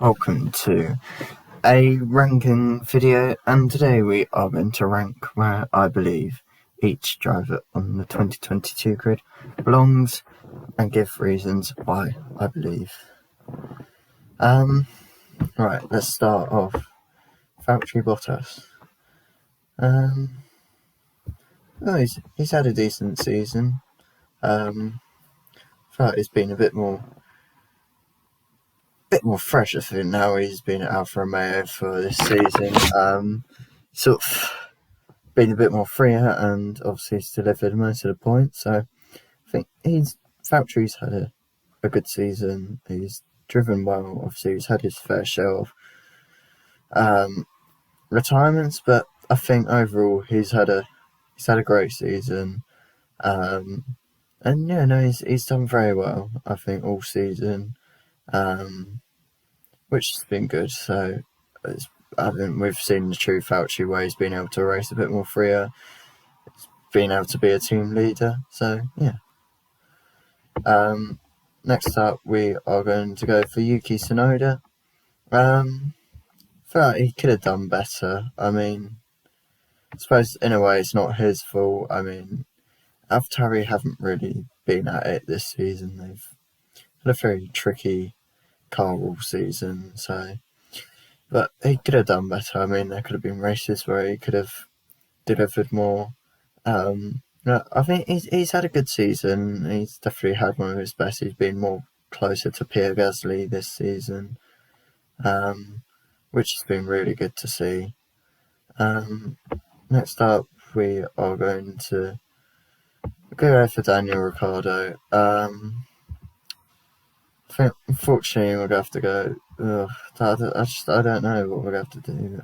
Welcome to a ranking video, and today we are going to rank where I believe each driver on the 2022 grid belongs and give reasons why I believe. Right, let's start off. Valtteri Bottas. He's had a decent season. I feel like he's been a bit more fresh. I think now he's been at Alfa Romeo for this season. Sort of been a bit more freer, and obviously he's delivered most of the points. So I think Valtteri's had a good season. He's driven well. Obviously he's had his fair share of retirements, but I think overall he's had a great season. And yeah, no, he's done very well, I think, all season, which has been good. So I think we've seen the true Valtteri where he's been able to race a bit more freer, being able to be a team leader. So yeah. Next up, we are going to go for Yuki Tsunoda. I feel like he could have done better. I mean, I suppose in a way it's not his fault. I mean, AlphaTauri haven't really been at it this season. They've had a very tricky car all season, but he could have done better. I mean, there could have been races where he could have delivered more. No, I think he's had a good season. He's definitely had one of his best. He's been more closer to Pierre Gasly this season, which has been really good to see. Next up, we are going to go for Daniel Ricciardo. I think, unfortunately, we're going to have to go. I don't know what we're going to have to do.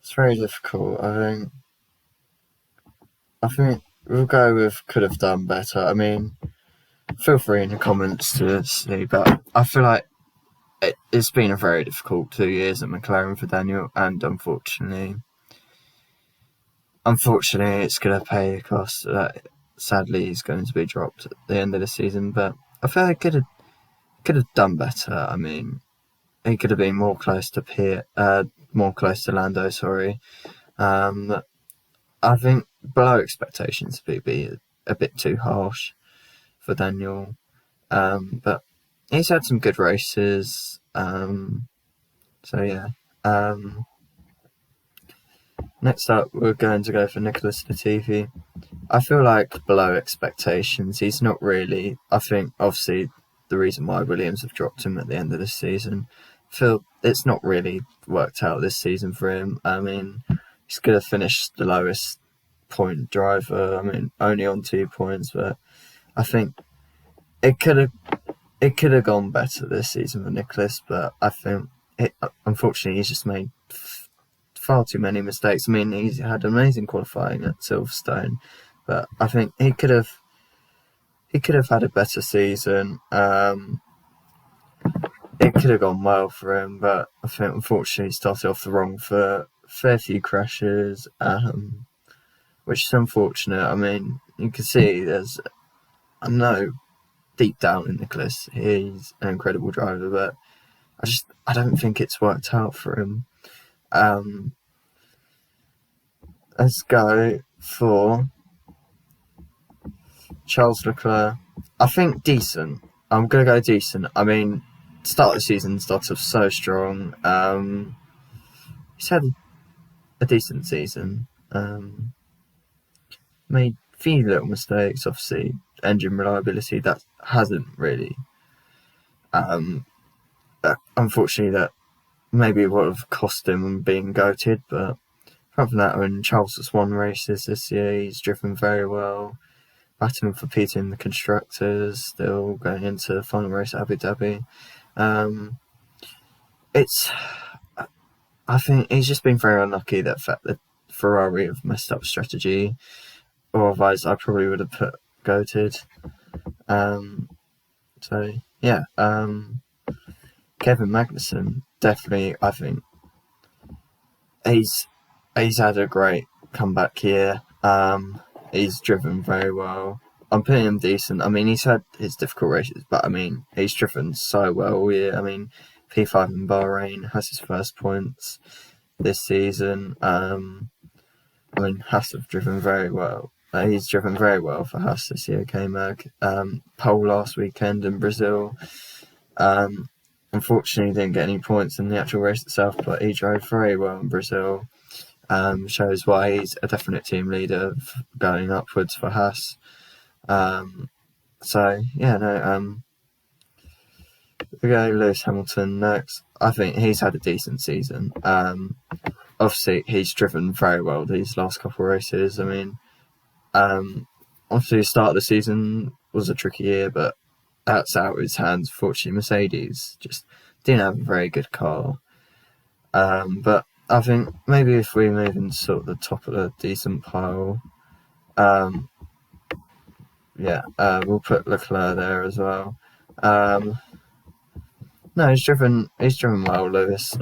It's very difficult. I think we'll go with could have done better. I mean, feel free in the comments to see, but I feel like it's been a very difficult 2 years at McLaren for Daniel, and unfortunately it's going to pay a cost. Sadly, he's going to be dropped at the end of the season, but I feel like could have done better. I mean, he could have been more close to Lando. Sorry. I think below expectations would be a bit too harsh for Daniel, but he's had some good races. So yeah. Next up, we're going to go for Nicholas Latifi. I feel like below expectations. He's not really. I think obviously the reason why Williams have dropped him at the end of this season, I feel it's not really worked out this season for him. I mean, he's going to finish the lowest point driver. I mean, only on 2 points, but I think it could have gone better this season for Nicholas. But I think unfortunately he's just made far too many mistakes. I mean, he's had amazing qualifying at Silverstone, but I think he could have had a better season. It could have gone well for him, but I think unfortunately he started off the wrong foot. Fair few crashes, which is unfortunate. I mean, you can see I know deep down in Nicholas, he's an incredible driver, but I don't think it's worked out for him. Let's go for Charles Leclerc. I think decent. I'm going to go decent. I mean, start of the season started off so strong. He's had a decent season. Made a few little mistakes. Obviously, engine reliability, that hasn't really. Unfortunately, that maybe would have cost him being goated, but apart from that, when Charles has won races this year, he's driven very well. Battling for P2 in the constructors, still going into the final race at Abu Dhabi. I think he's just been very unlucky that Ferrari have messed up strategy, or otherwise I probably would have put goated. So yeah, Kevin Magnussen, definitely. I think he's had a great comeback here. He's driven very well. I'm putting him decent. I mean, he's had his difficult races, but I mean, he's driven so well all year. I mean, P5 in Bahrain has his first points this season. I mean, Haas have driven very well. He's driven very well for Haas this year, K-Mag. Pole last weekend in Brazil. Unfortunately, didn't get any points in the actual race itself, but he drove very well in Brazil. Shows why he's a definite team leader going upwards for Haas. So, yeah, no, we go Lewis Hamilton next. I think he's had a decent season. Obviously, he's driven very well these last couple of races. I mean, obviously, the start of the season was a tricky year, but that's out of his hands. Fortunately, Mercedes just didn't have a very good car. But I think maybe if we move into sort of the top of the decent pile, we'll put Leclerc there as well. No, he's driven well, Lewis.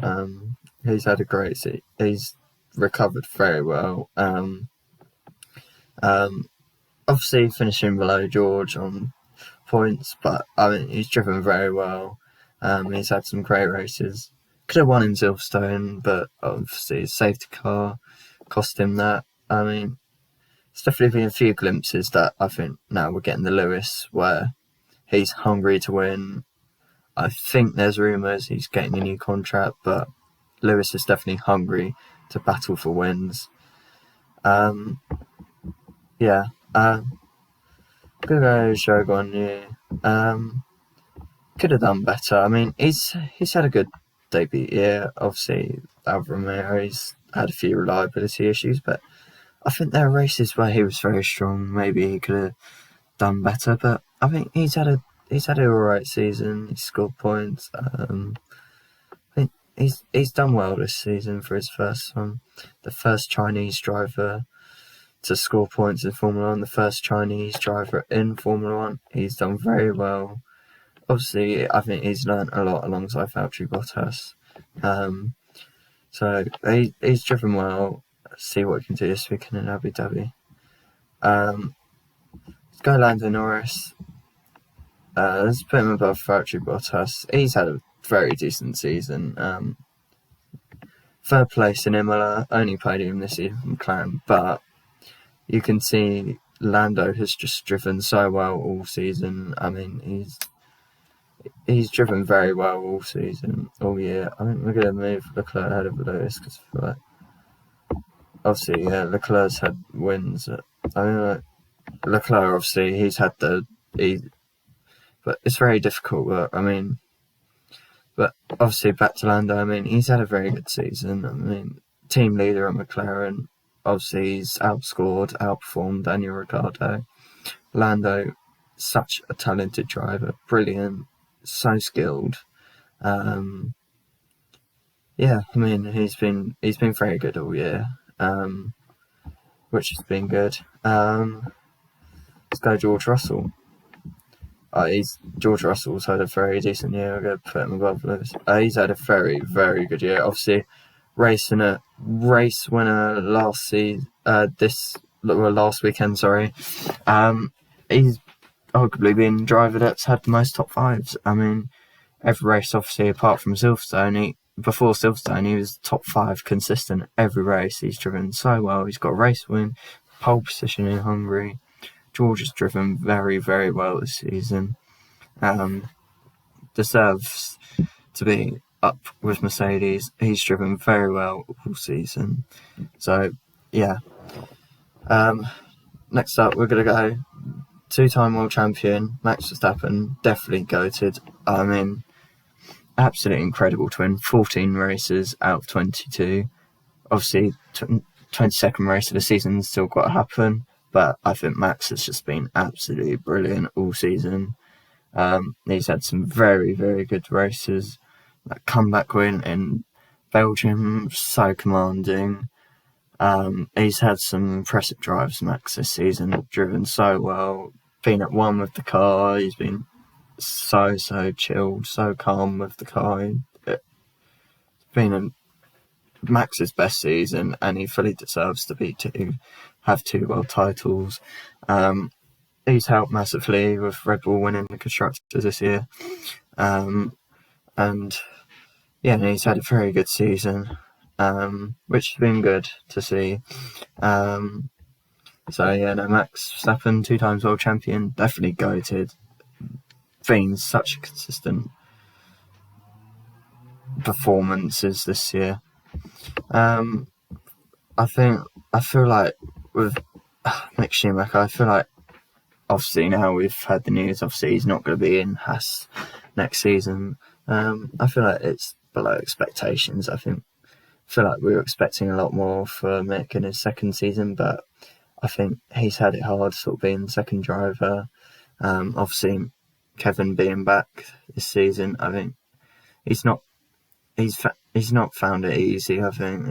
He's had a great season. He's recovered very well. Obviously finishing below George on points, but I mean he's driven very well. He's had some great races. Could have won in Silverstone, but obviously his safety car cost him that. I mean, it's definitely been a few glimpses that I think now we're getting the Lewis where he's hungry to win. I think there's rumours he's getting a new contract, but Lewis is definitely hungry to battle for wins. Gonna go Zhou Guanyu. Could have done better. I mean, he's had a good debut year. Obviously, Alfa Romeo's had a few reliability issues, but I think there are races where he was very strong. Maybe he could have done better, but I think he's had an alright season. He scored points. I think he's done well this season for his first one. The first Chinese driver to score points in Formula 1, the first Chinese driver in Formula 1. He's done very well. Obviously, I think he's learnt a lot alongside Valtteri Bottas. So he's driven well. Let's see what he can do this weekend in Abu Dhabi. Let's go Lando Norris. Let's put him above Valtteri Bottas. He's had a very decent season. Third place in Imola, only podium this year from McLaren, but you can see Lando has just driven so well all season. I mean, he's driven very well all season, all year. I think we're going to move Leclerc ahead of Lewis because I feel like, obviously, yeah, Leclerc's had wins. I mean, Leclerc, obviously, he's had but it's very difficult work. I mean, but obviously back to Lando. I mean, he's had a very good season. I mean, team leader at McLaren. Obviously, he's outperformed Daniel Ricciardo. Lando, such a talented driver, brilliant, so skilled. I mean, he's been very good all year, which has been good. Let's go George Russell. George Russell's had a very decent year. I'm going to put him above Lewis. He's had a very, very good year. Obviously, race winner last weekend. Sorry, he's arguably been the driver that's had the most top fives. I mean, every race, obviously, apart from Silverstone, before Silverstone, he was top five consistent every race. He's driven so well. He's got a race win, pole position in Hungary. George has driven very, very well this season. Deserves to be up with Mercedes. He's driven very well all season. So, yeah. Next up, we're going to go two-time world champion, Max Verstappen, definitely goated. I mean, absolutely incredible to win 14 races out of 22. Obviously, 22nd race of the season's still got to happen. But I think Max has just been absolutely brilliant all season. He's had some very, very good races. That comeback win in Belgium, so commanding. He's had some impressive drives, Max, this season. Driven so well. Been at one with the car. He's been so chilled, so calm with the car. It's been Max's best season, and he fully deserves to have two world titles. he's helped massively with Red Bull winning the constructors this year, and yeah, he's had a very good season, which has been good to see. So yeah, no, Max Verstappen, 2 times world champion, definitely goated. Been such a consistent performances this year. I feel like with Mick Schumacher, I feel like obviously now we've had the news, obviously he's not going to be in Haas next season. I feel like it's below expectations. I feel like we were expecting a lot more for Mick in his second season, but I think he's had it hard sort of being the second driver. Obviously Kevin being back this season, I think he's not found it easy. I think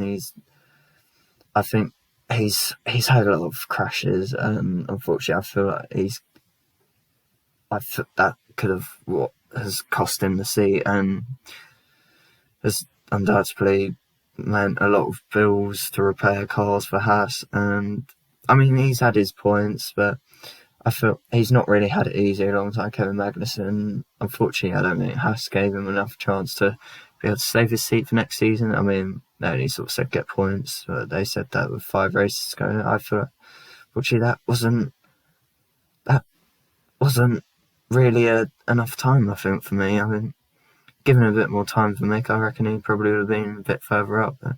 he's had a lot of crashes, and unfortunately, I feel like that could have what has cost him the seat, and has undoubtedly meant a lot of bills to repair cars for Haas. And I mean, he's had his points, but I feel he's not really had it easy alongside Kevin Magnussen. Unfortunately, I don't think Haas gave him enough chance to be able to save his seat for next season. I mean, they only sort of said get points, but they said that with 5 races going. I feel unfortunately that wasn't really enough time. I think for me, I mean, given a bit more time for Mick, I reckon he probably would have been a bit further up. But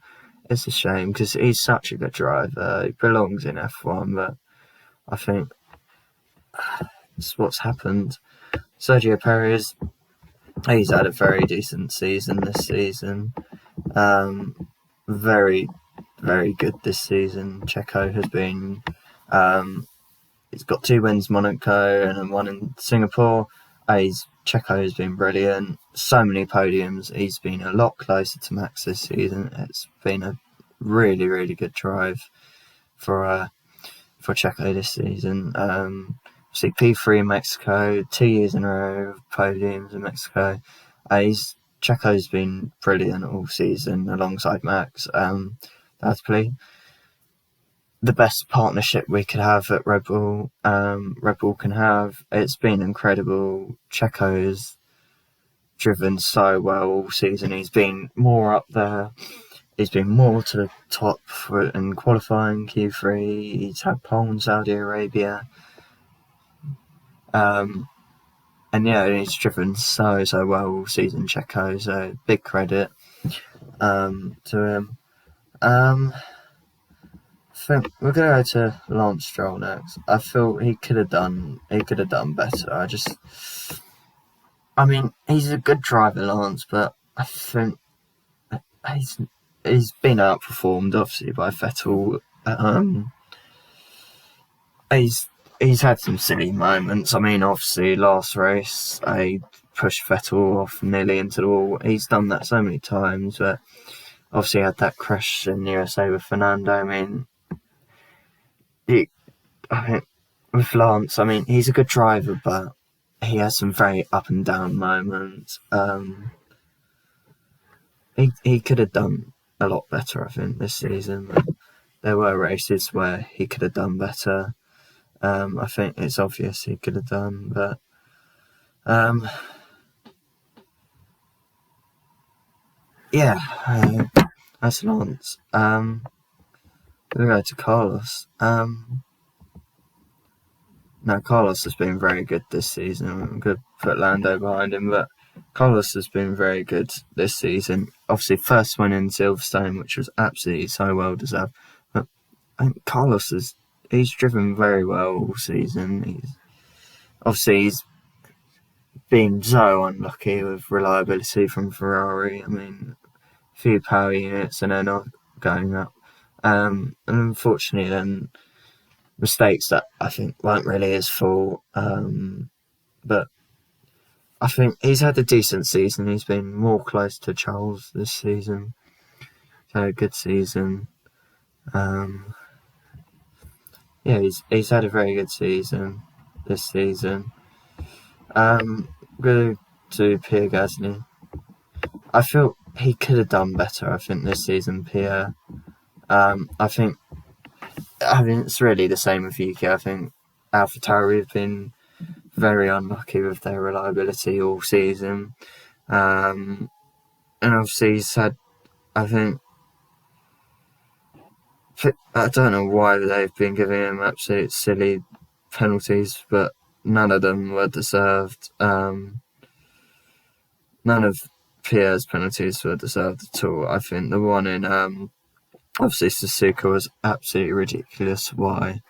it's a shame because he's such a good driver. He belongs in F1, but I think it's what's happened. Sergio Perez, he's had a very decent season this season. Very, very good this season. Checo has been, he's got 2 wins, Monaco and then 1 in Singapore. Checo has been brilliant. So many podiums. He's been a lot closer to Max this season. It's been a really, really good drive for Checo this season. See P3 in Mexico, 2 years in a row of podiums in Mexico. Checo's been brilliant all season alongside Max. That's probably the best partnership we could have at Red Bull. Red Bull can have. It's been incredible. Checo's driven so well all season. He's been more up there. He's been more to the top in qualifying Q3. He's had pole in Saudi Arabia. And yeah, he's driven so well all season, Checo, so big credit to him. I think we're gonna go to Lance Stroll next. I feel he could have done better. I mean, he's a good driver, Lance, but I think he's been outperformed obviously by Vettel. He's had some silly moments. I mean, obviously, last race, I pushed Vettel off nearly into the wall. He's done that so many times, but obviously had that crash in the USA with Fernando. I mean, I think with Lance, I mean, he's a good driver, but he has some very up and down moments. He could have done a lot better, I think, this season. There were races where he could have done better. I think it's obvious he could have done, but yeah, that's Lance. We'll go to Carlos. Now Carlos has been very good this season. I'm going to put Lando behind him, but Carlos has been very good this season. Obviously, first win in Silverstone, which was absolutely so well deserved. But I think Carlos he's driven very well all season. He's been so unlucky with reliability from Ferrari. I mean, a few power units and they're not going up. And unfortunately then mistakes that I think weren't really his fault. But I think he's had a decent season. He's been more close to Charles this season. So a good season. Yeah, he's had a very good season this season. Go to Pierre Gasly. I feel he could have done better, I think, this season, Pierre. I think it's really the same with Yuki. I think AlphaTauri have been very unlucky with their reliability all season. And obviously he's had, I think, I don't know why they've been giving him absolute silly penalties, but none of them were deserved. None of Pierre's penalties were deserved at all. I think the one in obviously Suzuka was absolutely ridiculous. Why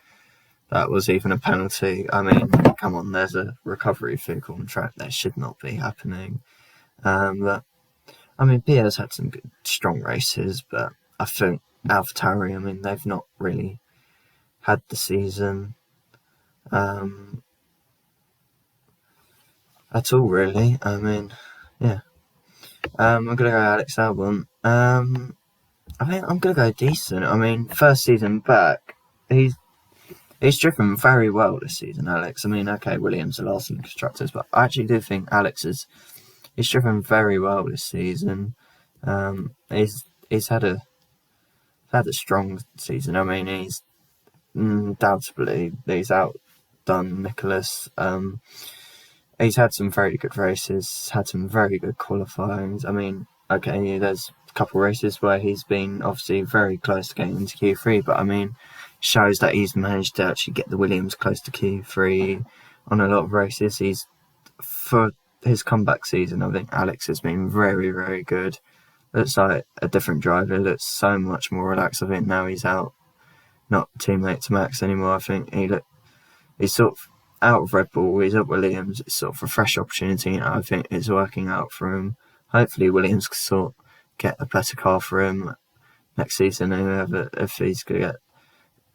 that was even a penalty? I mean, come on, there's a recovery vehicle on track. That should not be happening. But I mean, Pierre's had some good, strong races, but I think AlphaTauri, I mean, they've not really had the season at all, really. I mean, yeah. I'm going to go Alex Albon. I think I'm going to go decent. I mean, first season back, he's driven very well this season, Alex. I mean, okay, Williams are last in the constructors, but I actually do think Alex he's driven very well this season. He's had a strong season. I mean, he's undoubtedly he's outdone Nicholas. He's had some very good races, had some very good qualifyings. I mean, okay, there's a couple of races where he's been obviously very close to getting into Q3, but I mean, shows that he's managed to actually get the Williams close to Q3 on a lot of races. For his comeback season, I think Alex has been very, very good. Looks like a different driver, looks so much more relaxed. I think now he's out, not teammate to Max anymore. I think he's sort of out of Red Bull, he's at Williams. It's sort of a fresh opportunity, and I think it's working out for him. Hopefully, Williams can sort of get a better car for him next season, if he's going to get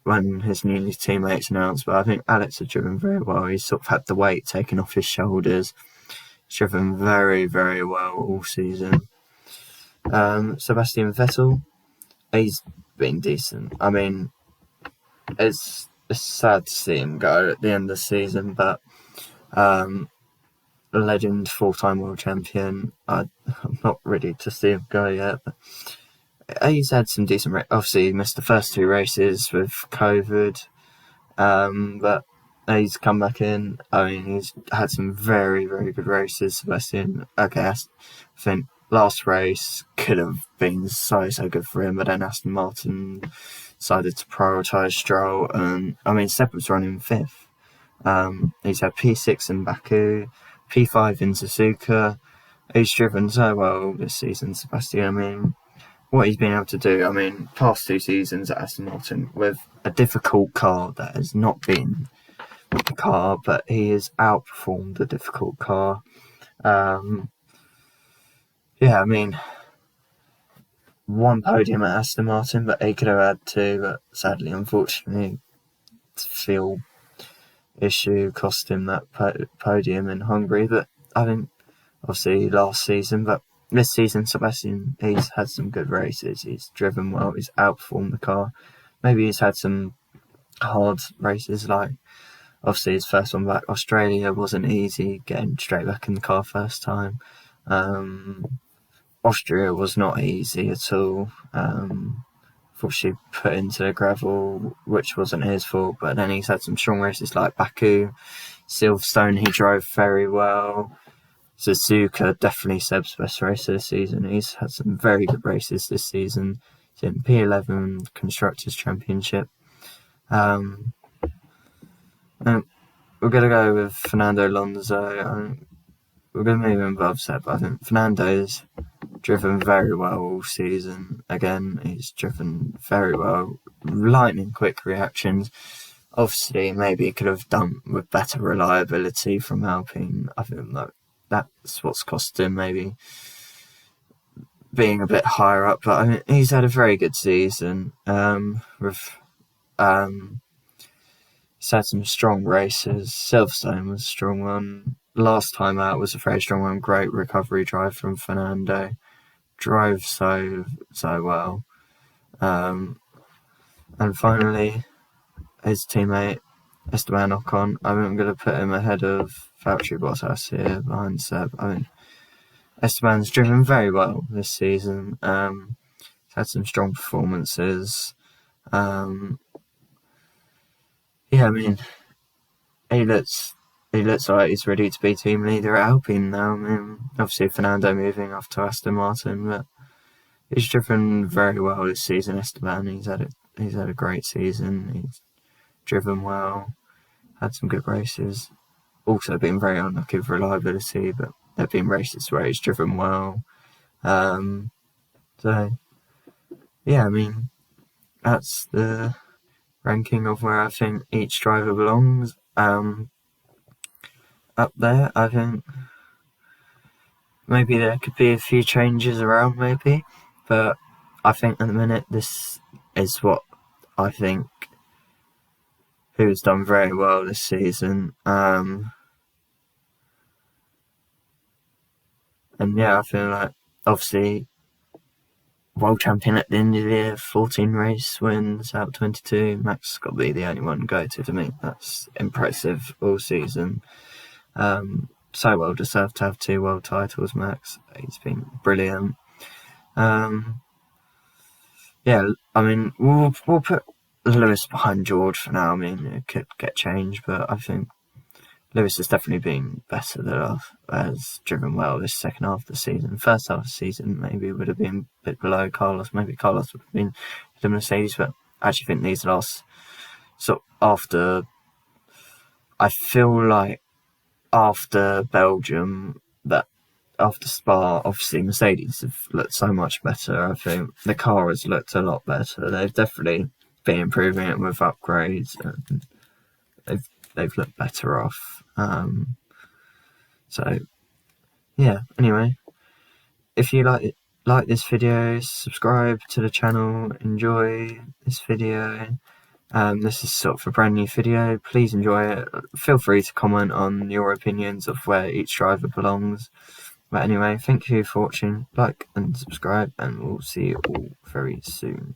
when his new teammates announced. But I think Alex has driven very well. He's sort of had the weight taken off his shoulders. He's driven very, very well all season. Sebastian Vettel, he's been decent. I mean, it's sad to see him go at the end of the season, but legend, 4-time world champion. I'm not ready to see him go yet, but he's had some decent obviously he missed the first 2 races with COVID, but he's come back in. I mean, he's had some very, very good races, Sebastian. Okay, I think last race could have been so good for him, but then Aston Martin decided to prioritise Stroll, and I mean, Seb was running 5th. He's had P6 in Baku, P5 in Suzuka. He's driven so well this season, Sebastian. I mean, what he's been able to do, I mean, past 2 seasons at Aston Martin with a difficult car that has not been the car, but he has outperformed the difficult car. Yeah, I mean, 1 podium at Aston Martin, but he could have had 2, but sadly, unfortunately, fuel issue cost him that podium in Hungary. But I think, obviously, last season, but this season, Sebastian, he's had some good races. He's driven well. He's outperformed the car. Maybe he's had some hard races, like obviously his first one back. Australia wasn't easy, getting straight back in the car first time. Austria was not easy at all. She put into the gravel, which wasn't his fault, but then he's had some strong races like Baku, Silverstone, he drove very well. Suzuka, definitely Seb's best racer this season. He's had some very good races this season. He's in P11 Constructors' Championship. We're going to go with Fernando Alonso. We're going to move him above Seb. I think Fernando's driven very well all season. Again, he's driven very well. Lightning quick reactions. Obviously, maybe he could have done with better reliability from Alpine. I think that's what's cost him maybe being a bit higher up. But I mean, he's had a very good season. He's had some strong races. Silverstone was a strong one. Last time out was a very strong one. Great recovery drive from Fernando. Drove so well. And finally, his teammate Esteban Ocon. I'm going to put him ahead of Valtteri Bottas here behind Seb. I mean, Esteban's driven very well this season. He's had some strong performances. Yeah, I mean, he looks like he's ready to be team leader at Alpine now. I mean, obviously Fernando moving off to Aston Martin, but he's driven very well this season. Esteban, he's had a great season. He's driven well, had some good races. Also been very unlucky with reliability, but there've been races where he's driven well. So yeah, I mean, that's the ranking of where I think each driver belongs. Up there, I think maybe there could be a few changes around, maybe, but I think at the minute this is what I think who's done very well this season. And yeah, I feel like obviously world champion at the end of the year, 14 race wins out of 22. Max got to be the only one go to me. That's impressive all season. So well deserved to have 2 world titles, Max. He's been brilliant. Yeah, I mean, we'll put Lewis behind George for now. I mean, it could get changed, but I think Lewis has definitely been better than us, has driven well this second half of the season. First half of the season maybe would have been a bit below Carlos. Maybe Carlos would have been the Mercedes, but I actually think these last, so after, I feel like after Belgium, that after Spa, obviously Mercedes have looked so much better. I think the car has looked a lot better. They've definitely been improving it with upgrades, and they've looked better off. So yeah. Anyway, if you like this video, subscribe to the channel. Enjoy this video. This is sort of a brand new video. Please enjoy it. Feel free to comment on your opinions of where each driver belongs. But anyway, thank you for watching. Like and subscribe, and we'll see you all very soon.